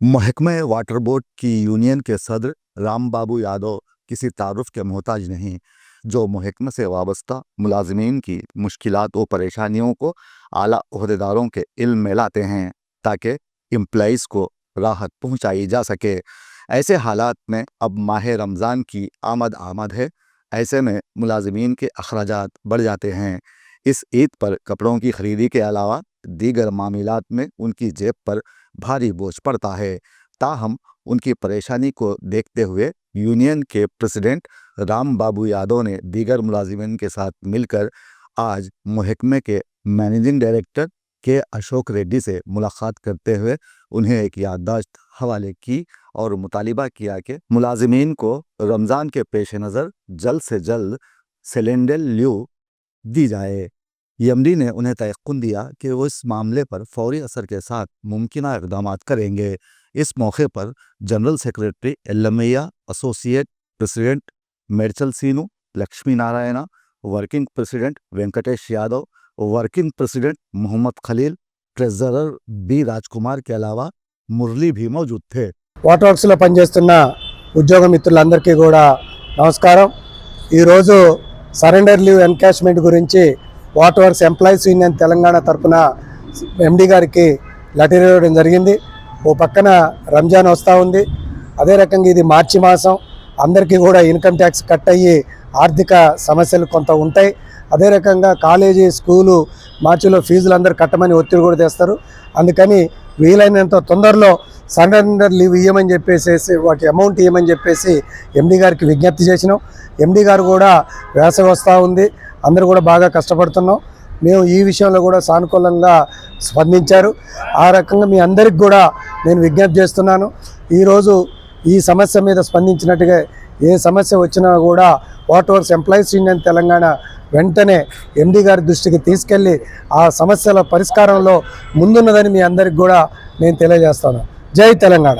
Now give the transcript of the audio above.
महकमा water board की union के सदर राम बाबू यादव किसी तारुफ के मोहताज नहीं, जो महकमे से वाबस्ता मुलाजमीन की मुश्किलात व परेशानियों को आला ओहदेदारों के इल्म में लाते हैं ताकि एम्प्लॉइज़ को राहत पहुंचाई जा सके। ऐसे हालात में अब माह रमज़ान की आमद है। ऐसे में मुलाजमीन के अखराजात बढ़ जाते हैं। इस ईद पर कपड़ों की खरीदी के अलावा दीगर मामलात में उनकी जेब पर भारी बोझ पड़ता है। ताहम उनकी परेशानी को देखते हुए यूनियन के प्रेसिडेंट राम बाबू यादव ने दीगर मुलाजिमीन के साथ मिलकर आज महकमे के मैनेजिंग डायरेक्टर के अशोक रेड्डी से मुलाकात करते हुए उन्हें एक याददाश्त हवाले की और मुतालिबा किया कि मुलाजिमीन को रमज़ान के पेश नज़र जल्द से जल्द सिलेंडर लीव दी जाए। एमडी ने उन्हें तयक़ुन दिया कि वो इस मामले पर फौरी असर के साथ मुमकिना इक़दाम करेंगे। इस मौके पर general secretary Ellamaiah, associate president Merchal Seenu, Lakshmi Narayan, working president Venkatesh Yadav, working president Mohammed Khalil, treasurer B Rajkumar के अलावा मुरली भी मौजूद थे। వాటర్ వర్క్స్లో పనిచేస్తున్న ఉద్యోగ మిత్రులందరికీ కూడా నమస్కారం। ఈరోజు సరెండర్ లీవ్ ఎన్కాష్మెంట్ గురించి water works employees union Telangana తరఫున ఎండి గారికి లెటర్ ఇవ్వడం జరిగింది। ఓ పక్కన రంజాన్ వస్తూ ఉంది, అదే రకంగా ఇది మార్చి మాసం, అందరికీ కూడా ఇన్కమ్ ట్యాక్స్ కట్ అయ్యి ఆర్థిక సమస్యలు కొంత ఉంటాయి। అదే రకంగా కాలేజీ స్కూలు మార్చిలో ఫీజులు అందరూ కట్టమని ఒత్తిడి కూడా తెస్తారు। అందుకని వీలైనంత తొందరలో సరెండర్ లీవ్ ఇవ్వమని చెప్పేసి వాటి అమౌంట్ ఇవ్వమని చెప్పేసి ఎండి గారికి విజ్ఞప్తి చేసినాం। ఎండి గారు కూడా వేసవి వస్తూ ఉంది, అందరూ కూడా బాగా కష్టపడుతున్నాం, మేము ఈ విషయంలో కూడా సానుకూలంగా స్పందించారు। ఆ రకంగా మీ అందరికి కూడా నేను విజ్ఞప్తి చేస్తున్నాను, ఈరోజు ఈ సమస్య మీద స్పందించినట్టుగా ఏ సమస్య వచ్చినా కూడా water works employees union Telangana వెంటనే ఎండి గారి దృష్టికి తీసుకెళ్ళి ఆ సమస్యల పరిష్కారంలో ముందున్నదని మీ అందరికి కూడా నేను తెలియజేస్తాను। జై తెలంగాణ।